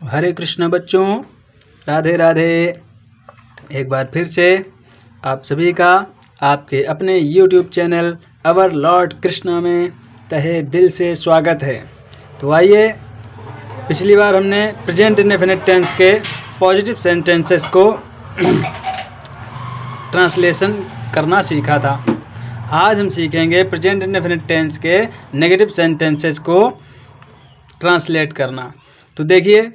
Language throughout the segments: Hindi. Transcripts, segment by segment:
हरे कृष्ण बच्चों, राधे राधे। एक बार फिर से आप सभी का आपके अपने YouTube चैनल अवर लॉर्ड कृष्णा में तहे दिल से स्वागत है। तो आइए, पिछली बार हमने प्रेजेंट इंडेफिनिट टेंस के पॉजिटिव सेंटेंसेस को ट्रांसलेशन करना सीखा था। आज हम सीखेंगे प्रेजेंट इंडेफिनिट टेंस के नेगेटिव सेंटेंसेस को ट्रांसलेट करना। तो देखिए,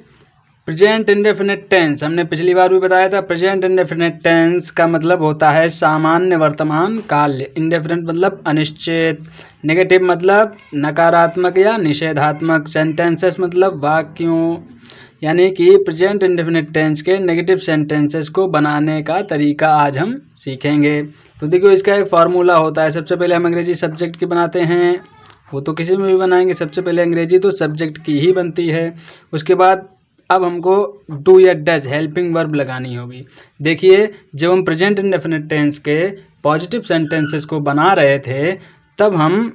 प्रेजेंट इंडेफिनिट टेंस हमने पिछली बार भी बताया था। प्रेजेंट इंडेफिनिट टेंस का मतलब होता है सामान्य वर्तमान काल। इंडेफिनिट मतलब अनिश्चित, नेगेटिव मतलब नकारात्मक या निषेधात्मक, सेंटेंसेस मतलब वाक्यों। यानी कि प्रेजेंट इंडेफिनिट टेंस के नेगेटिव सेंटेंसेस को बनाने का तरीका आज हम सीखेंगे। तो देखिए, इसका एक फार्मूला होता है। सबसे पहले हम अंग्रेजी सब्जेक्ट की बनाते हैं, वो तो किसी में भी बनाएंगे। सबसे पहले अंग्रेजी तो सब्जेक्ट की ही बनती है। उसके बाद अब हमको डू या डज हेल्पिंग वर्ब लगानी होगी। देखिए, जब हम प्रेजेंट इंडेफिनिट टेंस के पॉजिटिव सेंटेंसेस को बना रहे थे, तब हम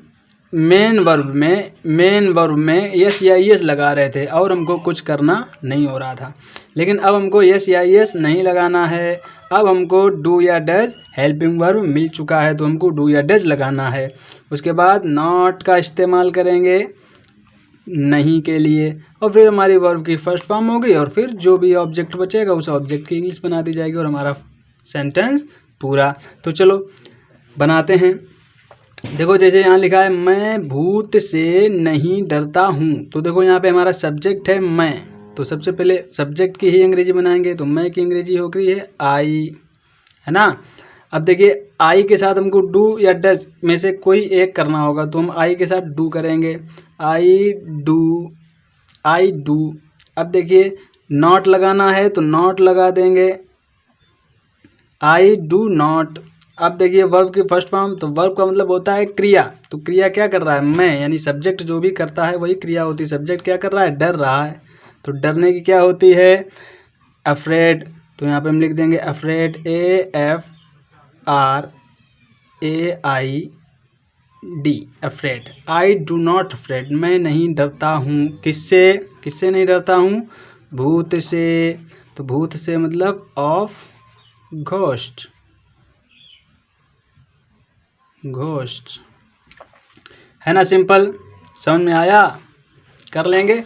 मेन वर्ब में यस या यस लगा रहे थे और हमको कुछ करना नहीं हो रहा था। लेकिन अब हमको यस या यस नहीं लगाना है। अब हमको डू या डज हेल्पिंग वर्ब मिल चुका है, तो हमको डू या डज लगाना है। उसके बाद नॉट का इस्तेमाल करेंगे नहीं के लिए, और फिर हमारी वर्ब की फर्स्ट फॉर्म होगी, और फिर जो भी ऑब्जेक्ट बचेगा उस ऑब्जेक्ट की इंग्लिश बना दी जाएगी और हमारा सेंटेंस पूरा। तो चलो बनाते हैं। देखो, जैसे यहाँ लिखा है, मैं भूत से नहीं डरता हूँ। तो देखो, यहाँ पे हमारा सब्जेक्ट है मैं, तो सबसे पहले सब्जेक्ट की ही अंग्रेजी बनाएंगे। तो मैं की अंग्रेजी हो गई है आई, है ना। अब देखिए, आई के साथ हमको डू या डज में से कोई एक करना होगा, तो हम आई के साथ डू करेंगे। I do. अब देखिए, नॉट लगाना है तो नॉट लगा देंगे, आई डू नॉट। अब देखिए, वर्ब की फर्स्ट फॉर्म, तो वर्ब का मतलब होता है क्रिया। तो क्रिया क्या कर रहा है? मैं, यानी सब्जेक्ट जो भी करता है वही क्रिया होती है। सब्जेक्ट क्या कर रहा है? डर रहा है। तो डरने की क्या होती है? अफ्रेड। तो यहाँ पे हम लिख देंगे afraid, AFRAID, afraid. I do not afraid, मैं नहीं डरता हूँ। किससे नहीं डरता हूँ? भूत से। तो भूत से मतलब ऑफ घोस्ट, है ना। सिंपल, समझ में आया? कर लेंगे।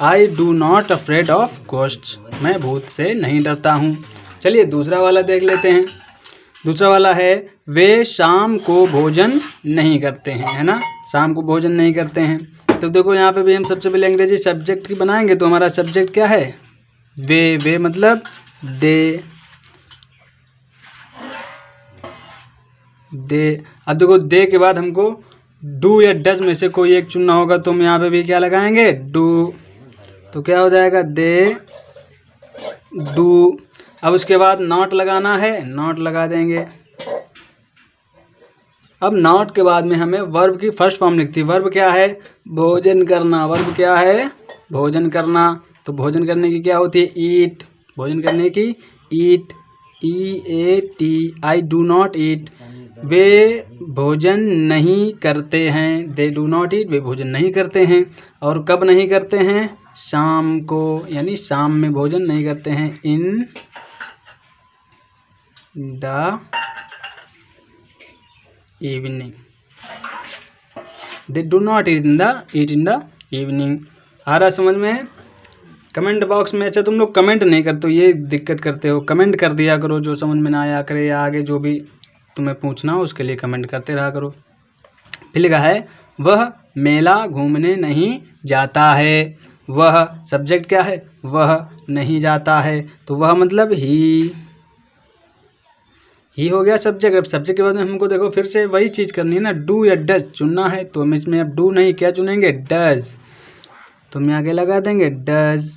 आई do not afraid of ghost, मैं भूत से नहीं डरता हूँ। चलिए दूसरा वाला देख लेते हैं। दूसरा वाला है, वे शाम को भोजन नहीं करते हैं, है ना। शाम को भोजन नहीं करते हैं। तो देखो, यहाँ पे भी हम सबसे पहले अंग्रेजी सब्जेक्ट की बनाएंगे। तो हमारा सब्जेक्ट क्या है? वे मतलब दे। अब देखो, दे के बाद हमको डू या डज में से कोई एक चुनना होगा, तो हम यहाँ पे भी क्या लगाएंगे? डू। तो क्या हो जाएगा? They do. अब उसके बाद नॉट लगाना है, नॉट लगा देंगे। अब नॉट के बाद में हमें वर्ब की फर्स्ट फॉर्म लिखती है। वर्ब क्या है? भोजन करना। वर्ब क्या है? भोजन करना। तो भोजन करने की क्या होती है? ईट। भोजन करने की eat, EAT। I do not eat, वे भोजन नहीं करते हैं। दे डू नॉट ईट, वे भोजन नहीं करते हैं। और कब नहीं करते हैं? शाम को, यानी शाम में भोजन नहीं करते हैं। In the evening, they do not eat in the evening. आ रहा समझ में? कमेंट बॉक्स में, अच्छा तुम लोग कमेंट नहीं करते हो, ये दिक्कत करते हो। कमेंट कर दिया करो, जो समझ में ना आया करे या आगे जो भी तुम्हें पूछना हो उसके लिए कमेंट करते रहा करो। फिर लिखा है, वह मेला घूमने नहीं जाता है। वह सब्जेक्ट क्या है? वह नहीं जाता है। तो वह मतलब ही हो गया सब्जेक्ट। अब सब्जेक्ट के बाद में हमको देखो फिर से वही चीज़ करनी है ना, डू या डज चुनना है। तो हम इसमें अब डू नहीं, क्या चुनेंगे? डज। तो हम आगे लगा देंगे डज,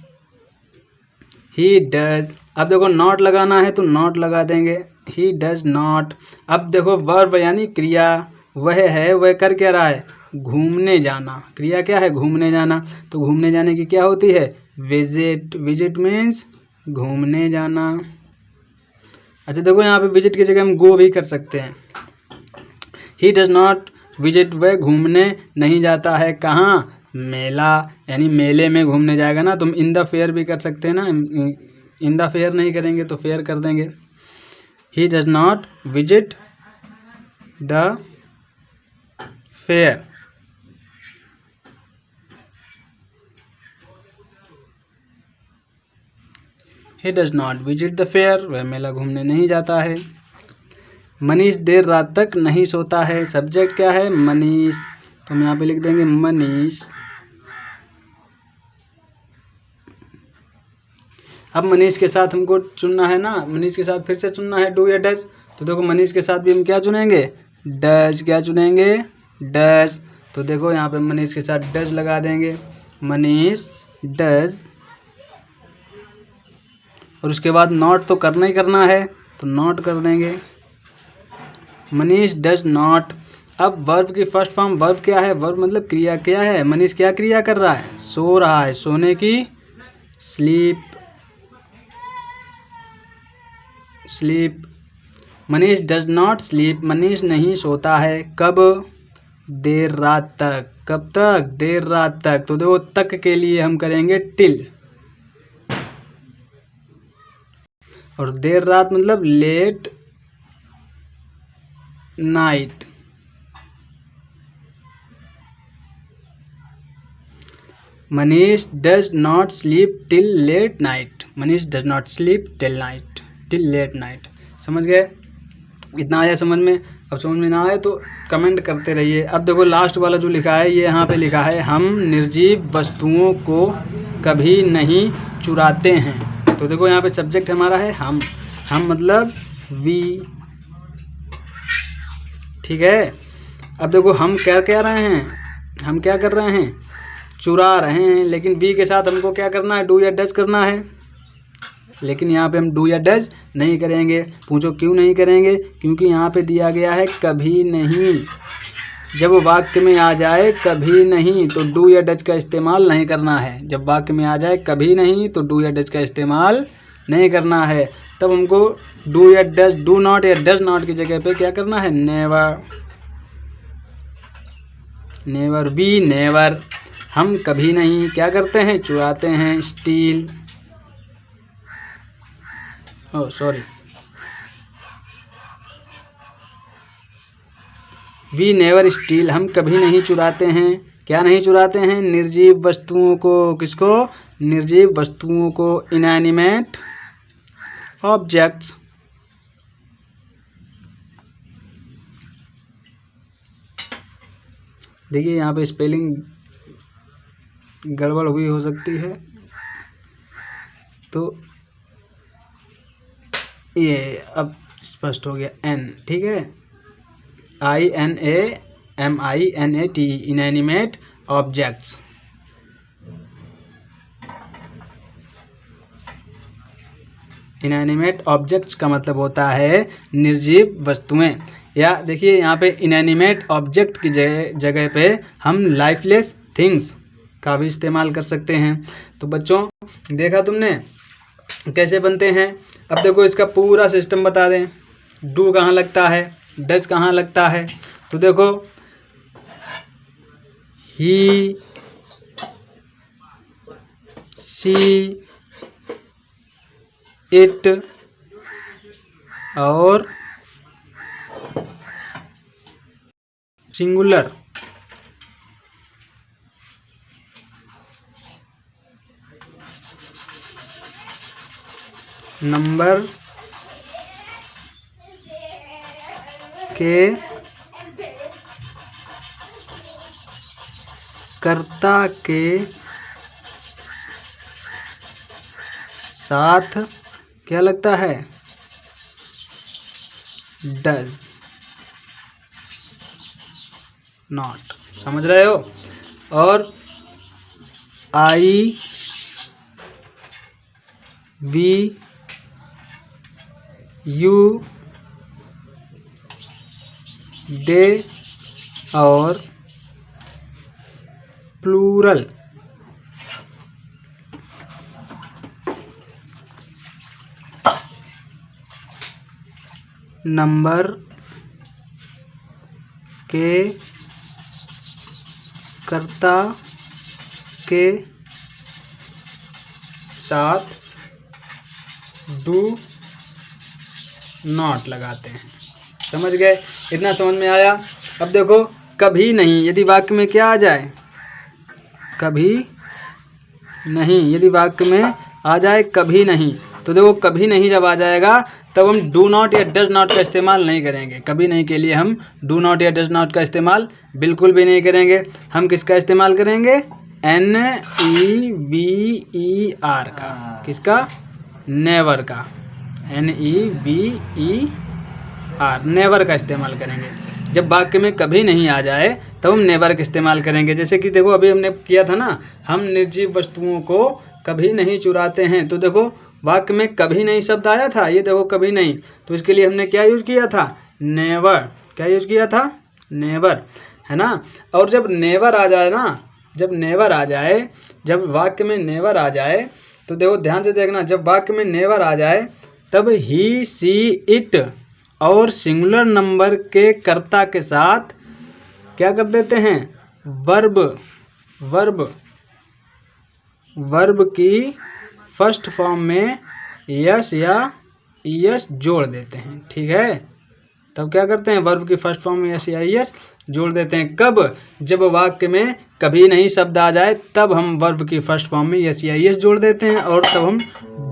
ही डज। अब देखो, नॉट लगाना है तो नॉट लगा देंगे, ही डज नॉट। अब देखो, वर्ब यानी क्रिया, वह कर क्या रहा है? घूमने जाना। क्रिया क्या है? घूमने जाना। तो घूमने जाने की क्या होती है? विजिट। विजिट मीन्स घूमने जाना। अच्छा देखो, यहाँ पे विजिट की जगह हम गो भी कर सकते हैं। ही डज नॉट विजिट, वह घूमने नहीं जाता है। कहाँ? मेला यानी मेले में घूमने जाएगा ना, तुम इन द फेयर भी कर सकते हैं ना, इन द फेयर नहीं करेंगे तो फेयर कर देंगे। He does not visit the fair. He does not visit the fair, वह मेला घूमने नहीं जाता है। मनीष देर रात तक नहीं सोता है। सब्जेक्ट क्या है? मनीष। तो हम यहाँ पे लिख देंगे मनीष। अब मनीष के साथ हमको चुनना है ना, मनीष के साथ फिर से चुनना है डू या डज। तो देखो मनीष के साथ भी हम क्या चुनेंगे? डज। क्या चुनेंगे? डज। तो देखो यहाँ पे मनीष के साथ डज लगा देंगे, मनीष डज। और उसके बाद नॉट तो करना ही करना है, तो नॉट कर देंगे, मनीष डज नॉट। अब वर्ब की फर्स्ट फॉर्म, वर्ब क्या है? वर्ब मतलब क्रिया क्या है? मनीष क्या क्रिया कर रहा है? सो रहा है, सोने की sleep. Sleep. Manish does not sleep, Manish नहीं सोता है। कब? देर रात तक। कब तक? देर रात तक। तो देखो तक के लिए हम करेंगे टिल, और देर रात मतलब late night. Manish does not sleep till late night. Manish does not sleep till night, till late night. समझ गए? इतना आया समझ में? अब समझ में ना आए तो कमेंट करते रहिए। अब देखो लास्ट वाला जो लिखा है, ये यहाँ पे लिखा है हम निर्जीव वस्तुओं को कभी नहीं चुराते हैं। तो देखो यहाँ पे सब्जेक्ट हमारा है हम मतलब वी। ठीक है। अब देखो हम क्या कह रहे हैं? हम क्या कर रहे हैं? चुरा रहे हैं। लेकिन वी के साथ हमको क्या करना है? डू या डज करना है। लेकिन यहाँ पे हम डू या डज नहीं करेंगे। पूछो क्यों नहीं करेंगे? क्योंकि यहाँ पे दिया गया है कभी नहीं। जब वाक्य में आ जाए कभी नहीं तो डू या डज का इस्तेमाल नहीं करना है। जब वाक्य में आ जाए कभी नहीं तो डू या डज का इस्तेमाल नहीं करना है। तब हमको डू या डज, डू नॉट या डज नॉट की जगह पे क्या करना है? नेवर। Never be never. हम कभी नहीं क्या करते हैं? चुराते हैं। Steal. Oh sorry, we never steal. हम कभी नहीं चुराते हैं। क्या नहीं चुराते हैं? निर्जीव वस्तुओं को। किसको? निर्जीव वस्तुओं को। Inanimate objects. देखिए यहाँ पे स्पेलिंग गड़बड़ हुई हो सकती है, तो ये अब स्पष्ट हो गया। एन। ठीक है, INAMINAT, inanimate objects. Inanimate objects का मतलब होता है निर्जीव वस्तुएं। या देखिए यहाँ पे इनएनिमेट ऑब्जेक्ट की जगह पे हम लाइफलेस थिंग्स का भी इस्तेमाल कर सकते हैं। तो बच्चों देखा तुमने कैसे बनते हैं? अब देखो इसका पूरा सिस्टम बता दें। डू कहाँ लगता है? डज कहाँ लगता है? तो देखो ही, शी, इट और सिंगुलर। नंबर के कर्ता के साथ क्या लगता है? Does not. समझ रहे हो? और आई, वी, यू, दे और प्लूरल। नंबर के कर्ता के साथ डू नॉट लगाते हैं। समझ गए? इतना समझ में आया? अब देखो कभी नहीं, यदि वाक्य में क्या आ जाए, कभी नहीं, यदि वाक्य में आ जाए कभी नहीं, तो देखो कभी नहीं जब आ जाएगा तब हम डू नॉट या डज नॉट का इस्तेमाल नहीं करेंगे। कभी नहीं के लिए हम डू नॉट या डज नॉट का इस्तेमाल बिल्कुल भी नहीं करेंगे। हम किसका इस्तेमाल करेंगे? NEVER का। किसका? नेवर का। NEVER, नेवर का इस्तेमाल करेंगे। जब वाक्य में कभी नहीं आ जाए तब हम नेवर का इस्तेमाल करेंगे। जैसे कि देखो अभी हमने किया था ना, हम निर्जीव वस्तुओं को कभी नहीं चुराते हैं, तो देखो वाक्य में कभी नहीं शब्द आया था, ये देखो कभी नहीं, तो इसके लिए हमने क्या यूज़ किया था? नेवर। क्या यूज़ किया था? नेवर, है ना। और जब नेवर आ जाए ना, जब नेवर आ जाए, जब वाक्य में नेवर आ जाए, तो देखो ध्यान से देखना, जब वाक्य में नेवर आ जाए तब ही, सी, इट और सिंगुलर नंबर के कर्ता के साथ क्या कर देते हैं? वर्ब की फर्स्ट फॉर्म में यस या ईएस जोड़ देते हैं। ठीक है, तब क्या करते हैं? वर्ब की फर्स्ट फॉर्म में यस या ईएस जोड़ देते हैं। कब? जब वाक्य में कभी नहीं शब्द आ जाए तब हम वर्ब की फर्स्ट फॉर्म में यस या ईएस जोड़ देते हैं, और तब हम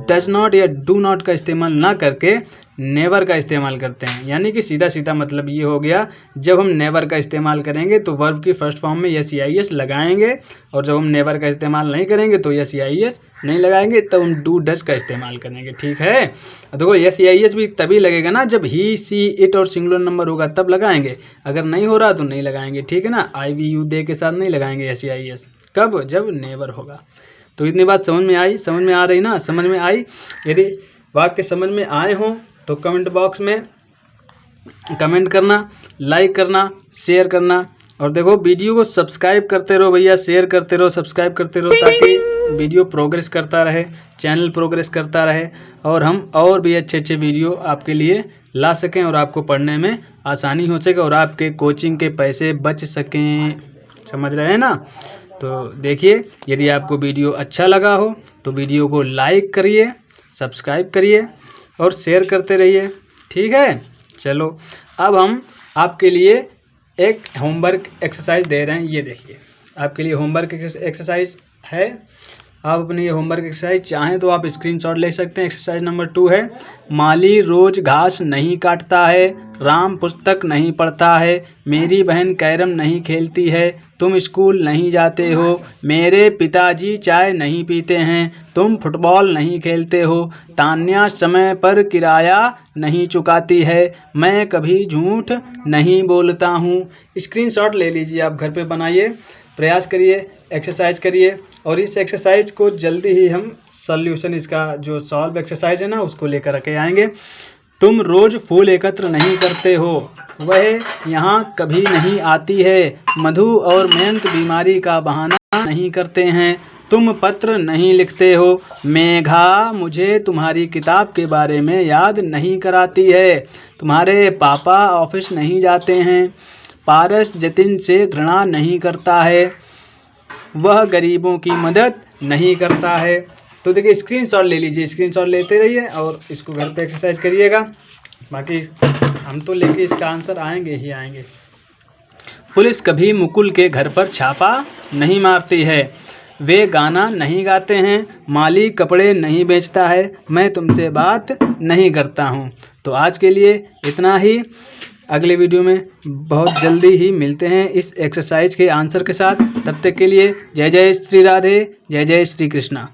डज नॉट या डू नॉट का इस्तेमाल ना करके नेवर का इस्तेमाल करते हैं। यानी कि सीधा सीधा मतलब ये हो गया, जब हम नेवर का इस्तेमाल करेंगे तो वर्ब की फर्स्ट फॉर्म में यस या ईएस लगाएंगे, और जब हम नेवर का इस्तेमाल नहीं करेंगे तो यस या ईएस नहीं लगाएंगे, तब हम डू डज का इस्तेमाल करेंगे। ठीक है, देखो यस या ईएस भी तभी लगेगा ना जब ही, सी, इट और सिंगुलर नंबर होगा तब लगाएंगे, अगर नहीं हो रहा तो नहीं लगाएंगे। ठीक है ना, आई, वी, यू, दे के साथ नहीं लगाएंगे यस या ईएस। कब? जब नेवर होगा। तो इतनी बात समझ में आई? समझ में आ रही ना? समझ में आई? यदि वाक्य समझ में आए हों तो कमेंट बॉक्स में कमेंट करना, लाइक करना, शेयर करना, और देखो वीडियो को सब्सक्राइब करते रहो भैया, शेयर करते रहो, सब्सक्राइब करते रहो, ताकि वीडियो प्रोग्रेस करता रहे, चैनल प्रोग्रेस करता रहे, और हम और भी अच्छे अच्छे वीडियो आपके लिए ला सकें, और आपको पढ़ने में आसानी हो सके, और आपके कोचिंग के पैसे बच सकें। समझ रहे हैं ना? तो देखिए, यदि आपको वीडियो अच्छा लगा हो तो वीडियो को लाइक करिए, सब्सक्राइब करिए और शेयर करते रहिए। ठीक है, चलो अब हम आपके लिए एक होमवर्क एक्सरसाइज दे रहे हैं। ये देखिए, आपके लिए होमवर्क एक्सरसाइज है। आप अपनी ये होमवर्क एक्सरसाइज चाहें तो आप स्क्रीनशॉट ले सकते हैं। एक्सरसाइज नंबर 2 है, माली रोज घास नहीं काटता है, राम पुस्तक नहीं पढ़ता है, मेरी बहन कैरम नहीं खेलती है, तुम स्कूल नहीं जाते हो, मेरे पिताजी चाय नहीं पीते हैं, तुम फुटबॉल नहीं खेलते हो, तान्या समय पर किराया नहीं चुकाती है, मैं कभी झूठ नहीं बोलता हूँ। स्क्रीनशॉट ले लीजिए, आप घर पे बनाइए, प्रयास करिए, एक्सरसाइज करिए, और इस एक्सरसाइज को जल्दी ही हम सॉल्यूशन, इसका जो सॉल्व एक्सरसाइज है ना, उसको लेकर के आएंगे। तुम रोज़ फूल एकत्र नहीं करते हो, वह यहाँ कभी नहीं आती है, मधु और मयंक बीमारी का बहाना नहीं करते हैं, तुम पत्र नहीं लिखते हो, मेघा मुझे तुम्हारी किताब के बारे में याद नहीं कराती है, तुम्हारे पापा ऑफिस नहीं जाते हैं, पारस जतिन से घृणा नहीं करता है, वह गरीबों की मदद नहीं करता है। तो देखिए स्क्रीनशॉट ले लीजिए, स्क्रीनशॉट लेते रहिए और इसको घर पे एक्सरसाइज करिएगा। बाकी हम तो लेके इसका आंसर आएंगे ही आएंगे। पुलिस कभी मुकुल के घर पर छापा नहीं मारती है, वे गाना नहीं गाते हैं, माली कपड़े नहीं बेचता है, मैं तुमसे बात नहीं करता हूँ। तो आज के लिए इतना ही, अगले वीडियो में बहुत जल्दी ही मिलते हैं इस एक्सरसाइज के आंसर के साथ। तब तक के लिए जय जय श्री राधे, जय जय श्री कृष्णा।